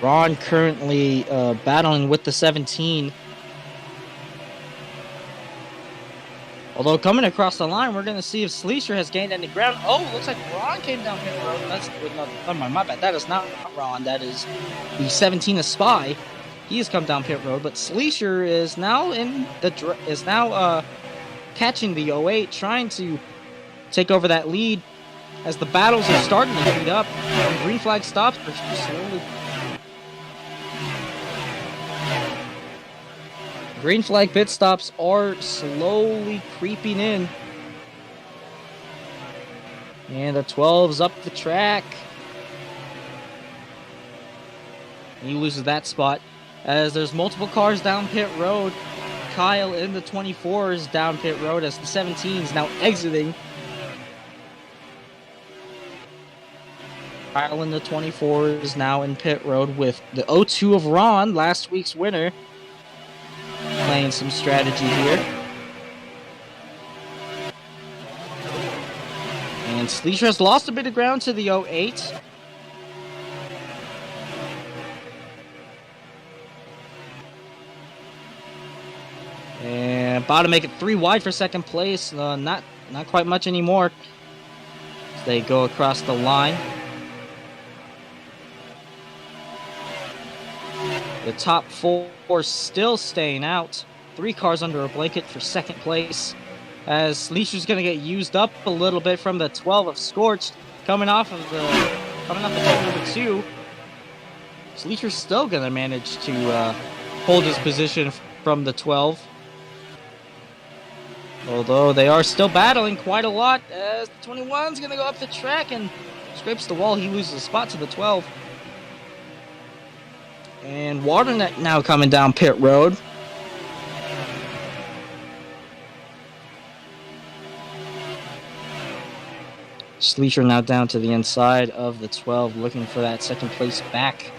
Ron currently battling with the 17. Although coming across the line, we're going to see if Sleesher has gained any ground. Oh, looks like Ron came down pit road. Never mind, my bad. That is not Ron. That is the 17 of Spy. He has come down pit road, but Sleesher is now catching the 08, trying to take over that lead as the battles are starting to heat up. And green flag stops are slowly. Green flag pit stops are slowly creeping in. And the 12's up the track. He loses that spot as there's multiple cars down pit road. Kyle in the 24 is down pit road as the 17 is now exiting. Kyle in the 24 is now in pit road with the 0-2 of Ron, last week's winner, playing some strategy here. And Sleesher has lost a bit of ground to the 0-8. And about to make it 3 wide for second place. Not quite much anymore. As they go across the line. The top 4 still staying out. 3 cars under a blanket for second place. As Sleesher's going to get used up a little bit from the 12 of Scorched. Coming off of number 2. Sleesher's still going to manage to hold his position from the 12. Although they are still battling quite a lot, as the 21's going to go up the track and scrapes the wall. He loses a spot to the 12. And Waternet now coming down pit road. Sleesher now down to the inside of the 12, looking for that second place back.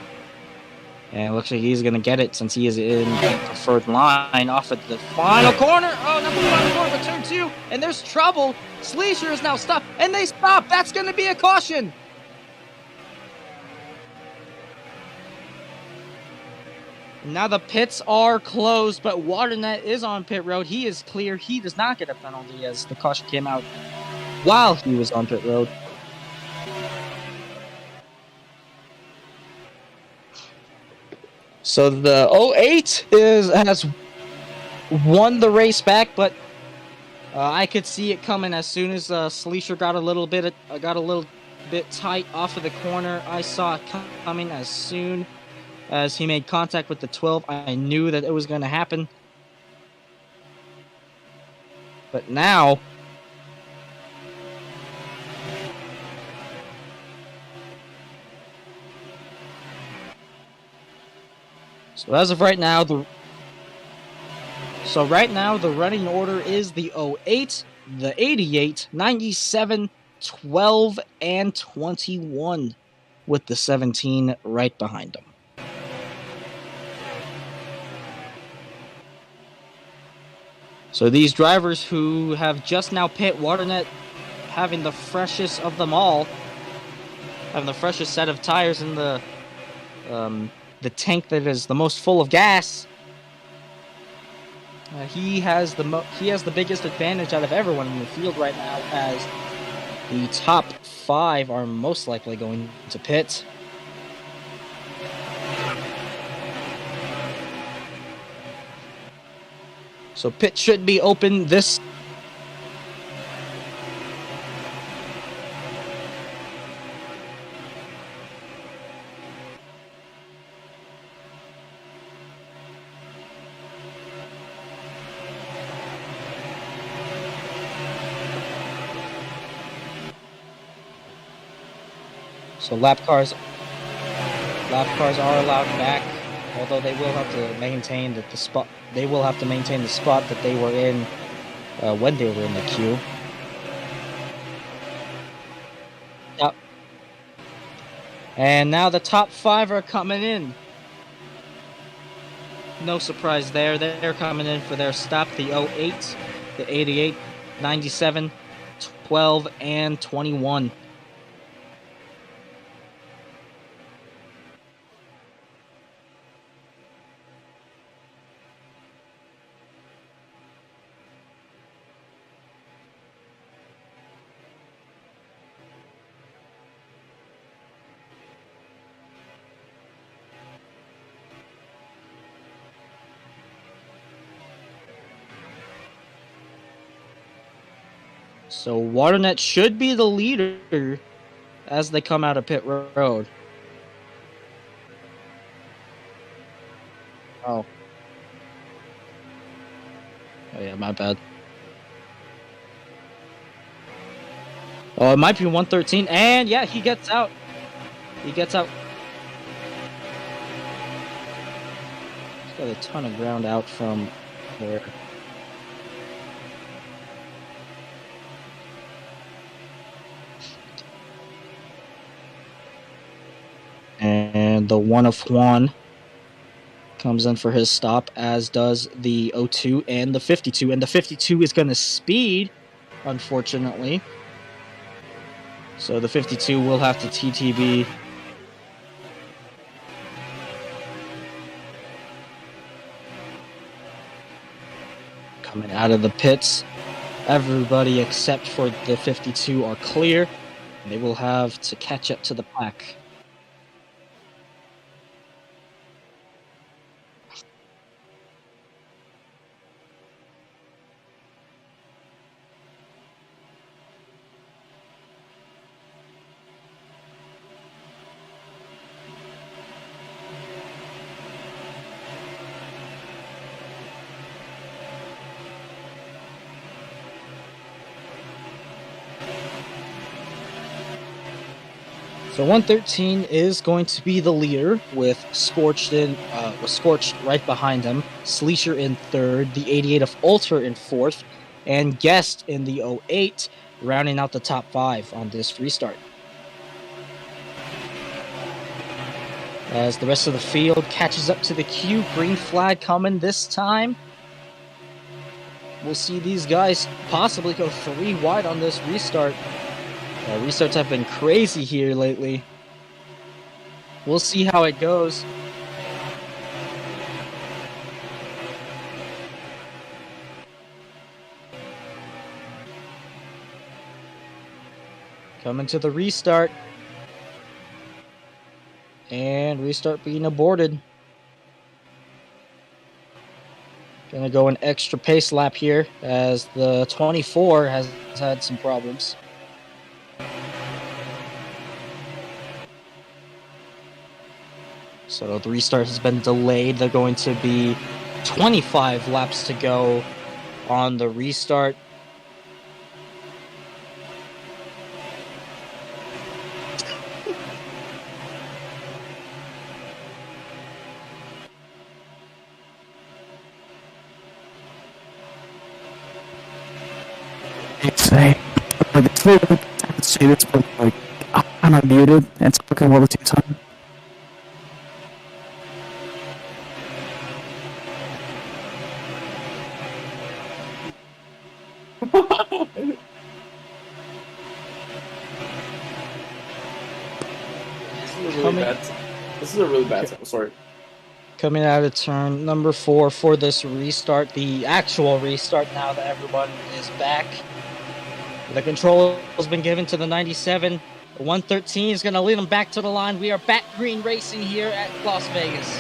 And it looks like he's going to get it since he is in the preferred line off at the final corner. Oh, number 5 corner, but turn 2. And there's trouble. Sleesher is now stopped. And they stop. That's going to be a caution. Now the pits are closed, but Waternet is on pit road. He is clear. He does not get a penalty as the caution came out while he was on pit road. So the 08 has won the race back, but I could see it coming as soon as Sleesher got a little bit tight off of the corner. I saw it coming as soon as he made contact with the 12. I knew that it was going to happen. But now So as of right now, the running order is the 08, the 88, 97, 12, and 21, with the 17 right behind them. So these drivers who have just now pit, Waternet having the freshest of them all, having the freshest set of tires in the tank that is the most full of gas. He has the biggest advantage out of everyone in the field right now, as the top 5 are most likely going to pit. So pit should be open this. So lap cars are allowed back, although they will have to maintain the spot. They will have to maintain the spot that they were in when they were in the queue. Yep. And now the top 5 are coming in. No surprise there. They're coming in for their stop. The 08, the 88, 97, 12, and 21. So Waternet should be the leader as they come out of pit road. Oh yeah, my bad. Oh, it might be 113, and yeah, he gets out. He's got a ton of ground out from there. And the 1 of Juan comes in for his stop, as does the 02 and the 52. And the 52 is going to speed, unfortunately. So the 52 will have to TTB. Coming out of the pits, everybody except for the 52 are clear. They will have to catch up to the pack. So 113 is going to be the leader with Scorched right behind him. Sleesher in third, the 88 of Alter in fourth, and Guest in the 08, rounding out the top 5 on this restart. As the rest of the field catches up to the queue, green flag coming this time. We'll see these guys possibly go 3 wide on this restart. Restarts have been crazy here lately. We'll see how it goes. Coming to the restart. And restart being aborted. Gonna go an extra pace lap here, as the 24 has had some problems. So the restart has been delayed. They're going to be 25 laps to go on the restart. Say this, but like I'm unmuted and talking all the time. This is a really bad time. Sorry. Coming out of turn number 4 for this restart, the actual restart now that everyone is back. The control has been given to the 97. The 113 is going to lead them back to the line. We are back green racing here at Las Vegas.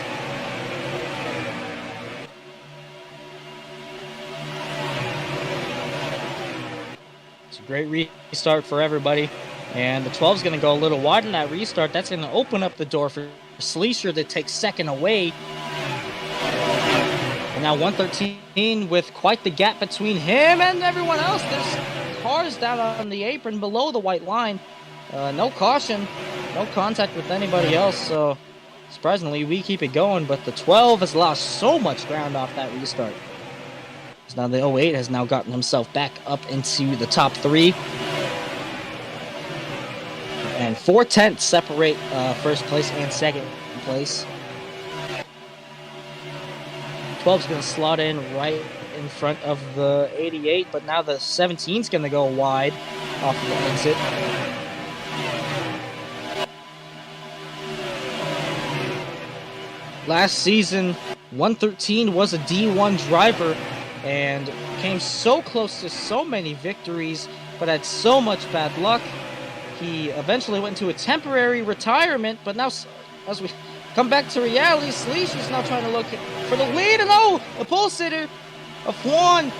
It's a great restart for everybody. And the 12 is going to go a little wide in that restart. That's going to open up the door for Sleesher to take second away. And now 113 with quite the gap between him and everyone else. There's cars down on the apron below the white line. No caution, no contact with anybody else. So surprisingly, we keep it going. But the 12 has lost so much ground off that restart. So now the 08 has now gotten himself back up into the top 3. And 4/10 separate first place and second place. 12's going to slot in right in front of the 88, but now the 17's going to go wide off of the exit. Last season, 113 was a D1 driver and came so close to so many victories, but had so much bad luck. He eventually went into a temporary retirement, but now, as we come back to reality, Sleesh is now trying to look for the lead, and the pole sitter of Juan.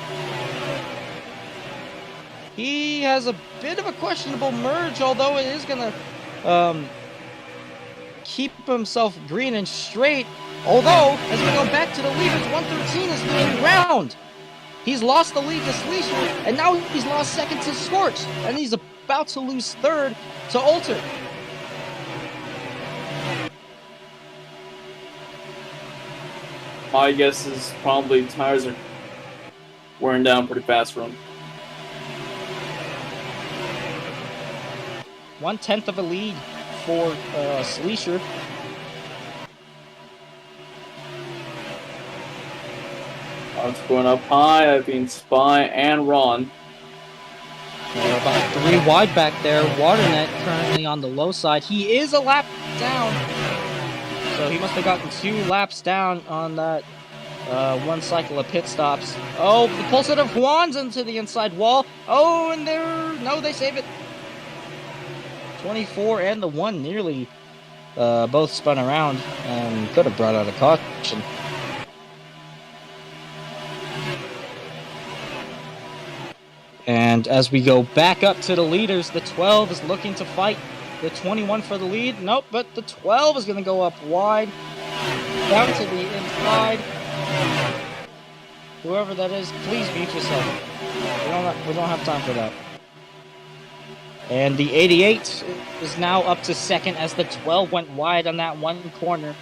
He has a bit of a questionable merge, although it is going to keep himself green and straight. Although, as we go back to the leaders, 113 is leading round. He's lost the lead to Sleesher, and now he's lost second to Scorch, and he's about to lose third to Alter. My guess is probably tires are wearing down pretty fast for him. 1/10 of a lead for Sleesher. It's going up high. That means Spy and Ron. They're about 3 wide back there. Waternet currently on the low side. He is a lap down. So he must have gotten 2 laps down on that one cycle of pit stops. Oh, the pulse of Juan's into the inside wall. Oh, and no, they save it. 24 and the 1 nearly both spun around and could have brought out a caution. And as we go back up to the leaders, the 12 is looking to fight the 21 for the lead. Nope, but the 12 is going to go up wide, down to the inside. Whoever that is, please mute yourself. We don't have time for that. And the 88 is now up to second as the 12 went wide on that one corner.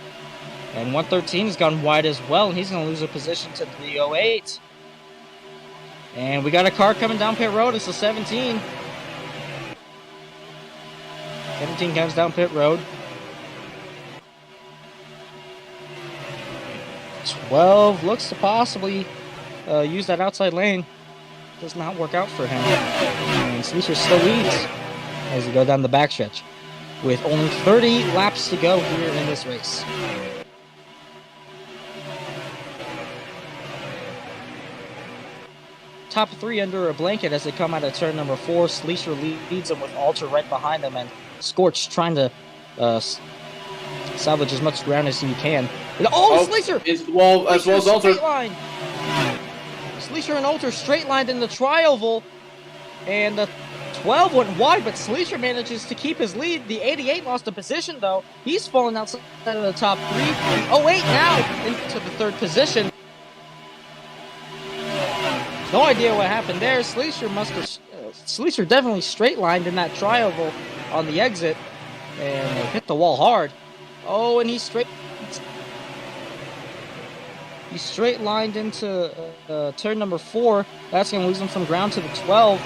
And 113 has gone wide as well, and he's going to lose a position to the 08. And we got a car coming down pit road. It's the 17. 17 comes down pit road. 12 looks to possibly use that outside lane. Does not work out for him. And Sleacher still leads as we go down the backstretch with only 30 laps to go here in this race. Top 3 under a blanket as they come out of turn number 4. Sleacher leads them with Alter right behind them, and Scorch trying to salvage as much ground as he can. And, Sleacher! As well as Alter. Sleacher and Alter straight lined in the tri-oval, and the 12 went wide, but Sleacher manages to keep his lead. The 88 lost a position, though. He's fallen outside of the top 3. The 08 now into the 3rd position. No idea what happened there. Sleacher definitely straight lined in that tri-oval on the exit and hit the wall hard. Oh, and he straight lined into turn number 4. That's going to lose him from ground to the 12.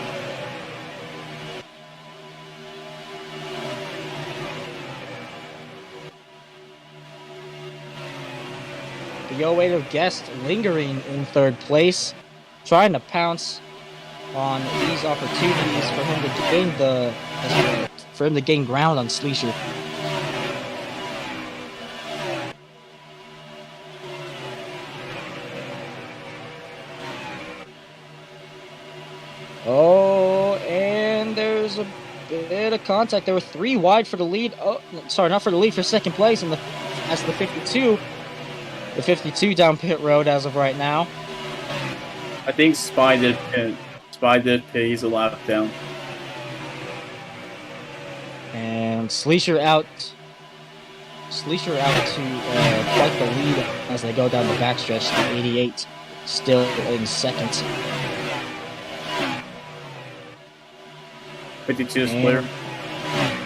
The 08 of Guest lingering in 3rd place, trying to pounce on these opportunities for him to gain ground on Sleacher. Oh, and there's a bit of contact. There were 3 wide for the lead. Oh, sorry, not for the lead, for 2nd place. And as the 52 down pit road as of right now. I think Spy did pit. He's a lap down. And Sleacher out to fight the lead as they go down the backstretch. The 88 still in 2nd. 52 is clear.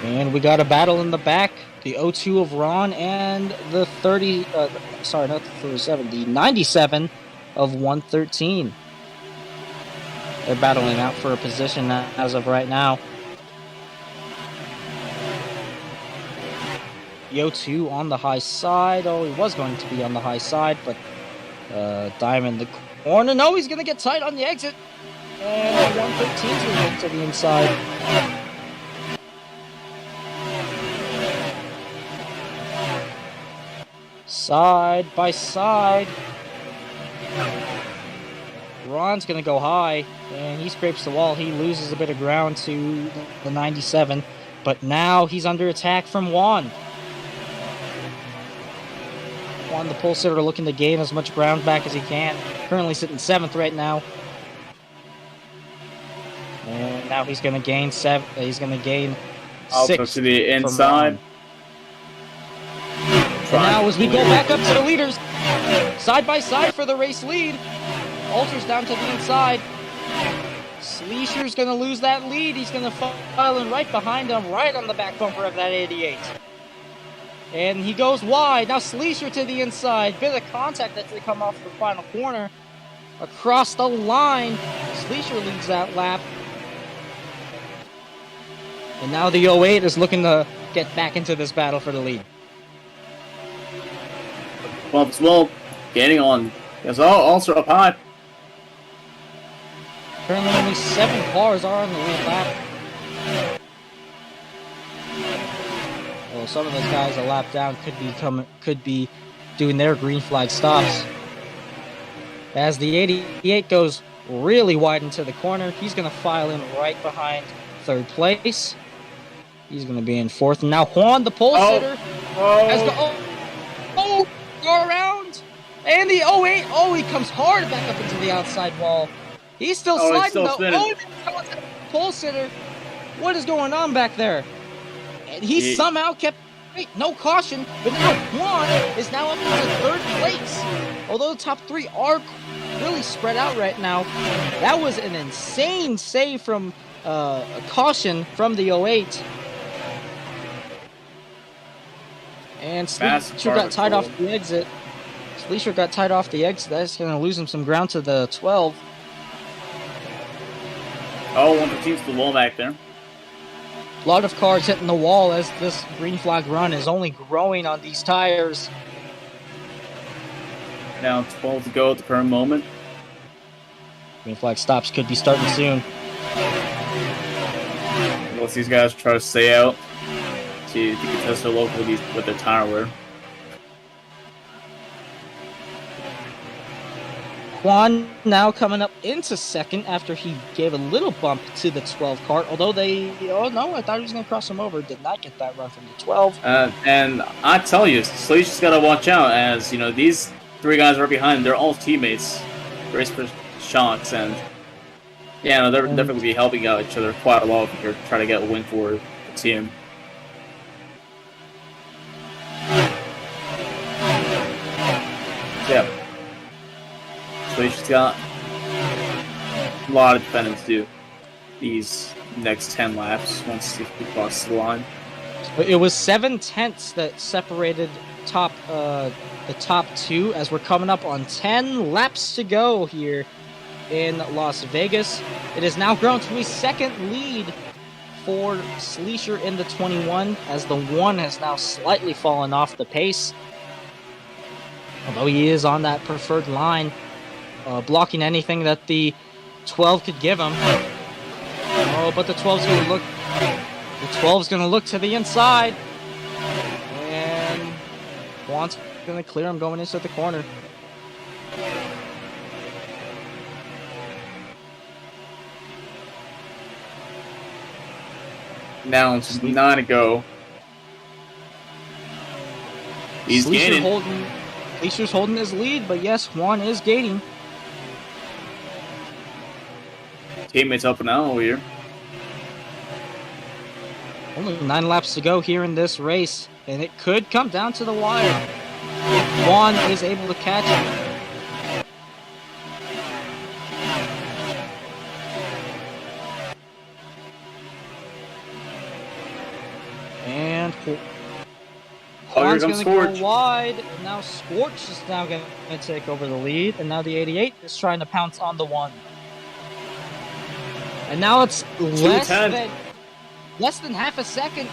And we got a battle in the back. The 02 of Ron and the 30, sorry, not the 37, the 97 of 113. They're battling out for a position as of right now. The 02 on the high side. Oh, he was going to be on the high side, but Diamond the corner. No, he's going to get tight on the exit. And the 113 is going to the inside. Side by side. Ron's going to go high, and he scrapes the wall. He loses a bit of ground to the 97, but now he's under attack from Juan. Juan, the pole sitter, looking to gain as much ground back as he can. Currently sitting 7th right now. And now he's going to gain 7. He's going to gain 6 to the inside. And now as we go back up to the leaders, side by side for the race lead. Alter's down to the inside. Sleacher's going to lose that lead. He's going to file in right behind him, right on the back bumper of that 88. And he goes wide. Now Sleacher to the inside. Bit of contact as they come off the final corner. Across the line. Sleacher leads that lap. And now the 08 is looking to get back into this battle for the lead. Well, getting on Yes, also up high. Currently, only 7 cars are on the lead lap. Well, some of those guys a lap down could be doing their green flag stops. As the 88 goes really wide into the corner, he's going to file in right behind third place. He's going to be in fourth. And now Juan, the pole sitter, has go around. And the 08, he comes hard back up into the outside wall. He's still sliding though. Pole sitter. What is going on back there? And he somehow kept no caution, but now Juan is now up into third place. Although the top 3 are really spread out right now. That was an insane save from a caution from the 08. And Sleesher got tied off the exit. That's going to lose him some ground to the 12. Oh, one of the team's the wall back there. A lot of cars hitting the wall as this green flag run is only growing on these tires. Now 12 to go at the current moment. Green flag stops could be starting soon. Unless these guys try to stay out to contest their local with their tire wear. Juan now coming up into second after he gave a little bump to the 12 car. Although I thought he was going to cross him over. Did not get that run from the 12. And I tell you, Sleesher's got to watch out as, these 3 guys right behind him, they're all teammates. Race for Shocks, and they're definitely going to be helping out each other quite a lot if you're trying to get a win for the team. Yeah. Sleesher's got a lot of defending to do these next 10 laps once he crosses the line. It was 7/10 that separated the top 2 as we're coming up on 10 laps to go here in Las Vegas. It has now grown to a second lead for Sleesher in the 21 as the 1 has now slightly fallen off the pace. Although he is on that preferred line, blocking anything that the 12 could give him. Oh, but the 12's going to look. The 12's going to look to the inside, and Juan's going to clear him going into the corner. Now it's 9 to go. He's gaining. Sleesher's holding his lead, but yes, Juan is gaining. Teammates up and out here. Only 9 laps to go here in this race, and it could come down to the wire if Juan is able to catch him. And Juan's going to go wide. Now Scorch is now going to take over the lead, and now the 88 is trying to pounce on the 1. And now it's less than half a second.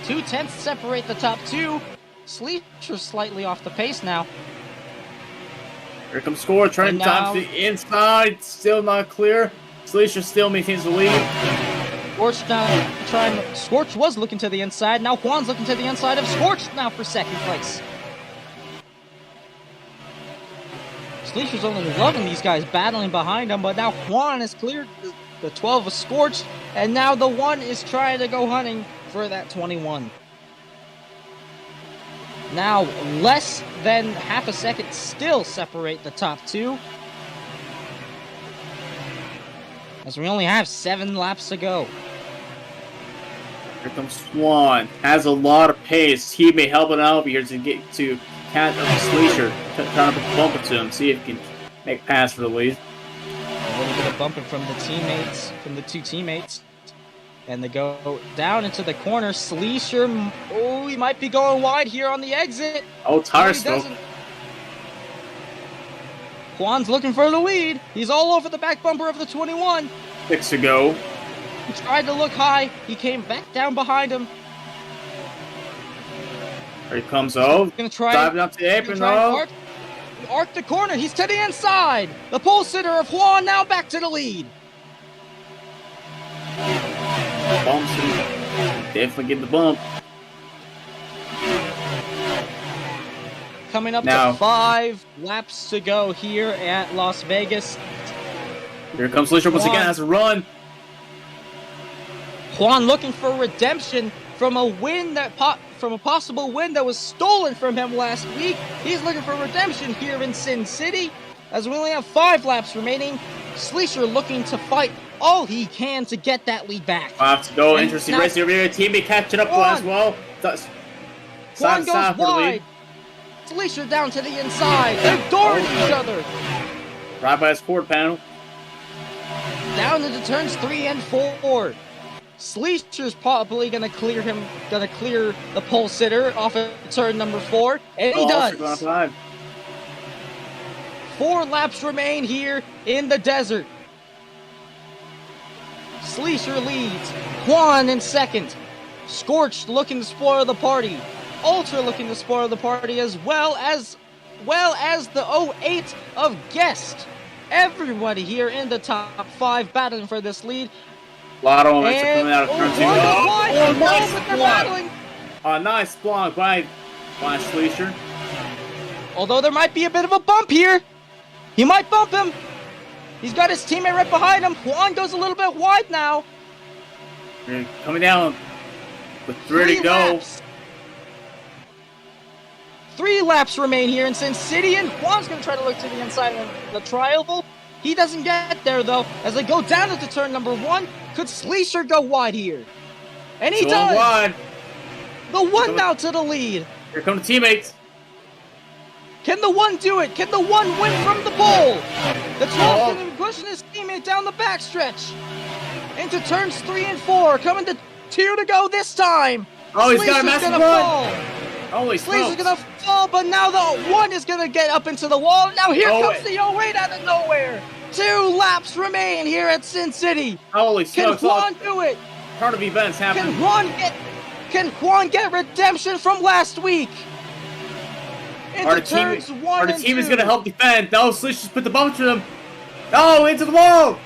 2/10 separate the top 2. Sleesher's slightly off the pace now. Here comes Score, trying to top the inside. Still not clear. Sleesher still maintains the lead. Scorch was looking to the inside. Now Juan's looking to the inside of Scorch now for second place. Sleesher's only loving these guys battling behind him, but now Juan has cleared the 12 was Scorched, and now the 1 is trying to go hunting for that 21. Now, less than half a second still separate the top 2. As we only have 7 laps to go. Here comes Swan. Has a lot of pace. Teammate helping out over here to get to catch up to Sleesher. Trying to bump it to him. See if he can make a pass for the lead. A little bit of bumping from the 2 teammates. And they go down into the corner. Sleesher, he might be going wide here on the exit. Oh, tire stroke. Juan's looking for the lead. He's all over the back bumper of the 21. 6 to go. He tried to look high. He came back down behind him. Here he comes, driving up the apron, arc the corner. He's to the inside. The pole sitter of Juan now back to the lead. Bumps. Definitely get the bump. Coming up Now, to 5 laps to go here at Las Vegas. Here comes Slisher once again. Has to run. Juan looking for redemption from a win from a possible win that was stolen from him last week. He's looking for redemption here in Sin City, as we only have 5 laps remaining. Slisher looking to fight all he can to get that lead back. Have to go. And Interesting now, race over here. Teammate catching up to Juan. as well. Juan goes wide. Slisher down to the inside. They're dooring each other. Right by his forward panel. Down into turns 3 and 4. Slisher's probably gonna clear the pole sitter off of turn number 4, and he does. 4 laps remain here in the desert. Slisher leads. Juan in second. Scorched looking to spoil the party. Ultra looking to spoil the party, as well as the 08 of Guest. Everybody here in the top 5 battling for this lead. A lot of momentum coming out of turn 2. Nice block. A nice block by Slisher. Although there might be a bit of a bump here. He might bump him. He's got his teammate right behind him. Juan goes a little bit wide now. We're coming down with 3 to go. Laps. 3 laps remain here in Sin City, and Juan's going to try to look to the inside of the tri-oval. He doesn't get there, though. As they go down into turn number 1, could Slisher go wide here? And he does! Wide. The 1 now to the lead. Here come the teammates. Can the 1 do it? Can the 1 win from the pole? The 12 going to be pushing his teammate down the backstretch. Into turns 3 and 4. Coming to 2 to go this time. Oh, he's got a massive run. Holy Slisher's smokes. gonna fall, but now the 1 is gonna get up into the wall. Now here comes the 08 out of nowhere. 2 laps remain here at Sin City. Holy Can smokes. Juan do it? Part of events happening. Can Juan get redemption from last week? Our team is going to help defend. No, Slisher's put the bump to them. No, into the wall.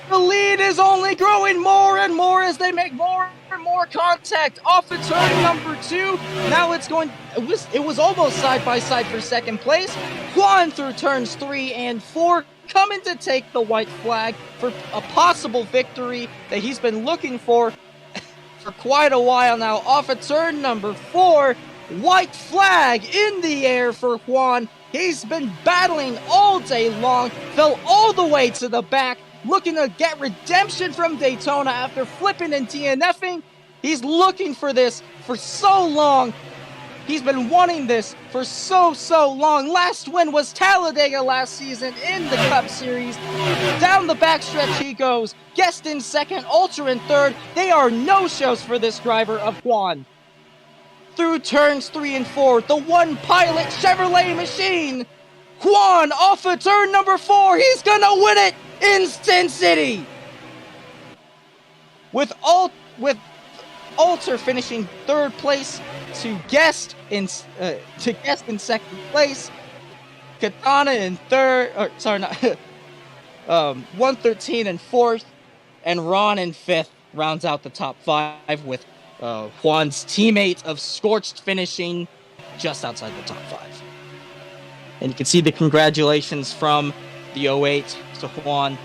The lead is only growing more and more as they make more and more contact off the turn number 2. Now it's going. It was almost side by side for second place. Juan through turns 3 and 4, coming to take the white flag for a possible victory that he's been looking for quite a while now. Off of turn number 4, white flag in the air for Juan. He's been battling all day long, fell all the way to the back, looking to get redemption from Daytona after flipping and DNFing. He's looking for this for so long. He's been wanting this for so long. Last win was Talladega last season in the Cup Series. Down the backstretch he goes. Guest in second, Ultra in third. They are no-shows for this driver of Juan. Through turns 3 and 4, the 1 pilot Chevrolet machine. Juan off of turn number 4. He's gonna win it in Sin City. With Ultra finishing 3rd place to Guest in second place. Katana in 3rd, 113 in 4th, and Ron in 5th rounds out the top 5 with Juan's teammate of Scorched finishing just outside the top 5. And you can see the congratulations from the 08 to Juan.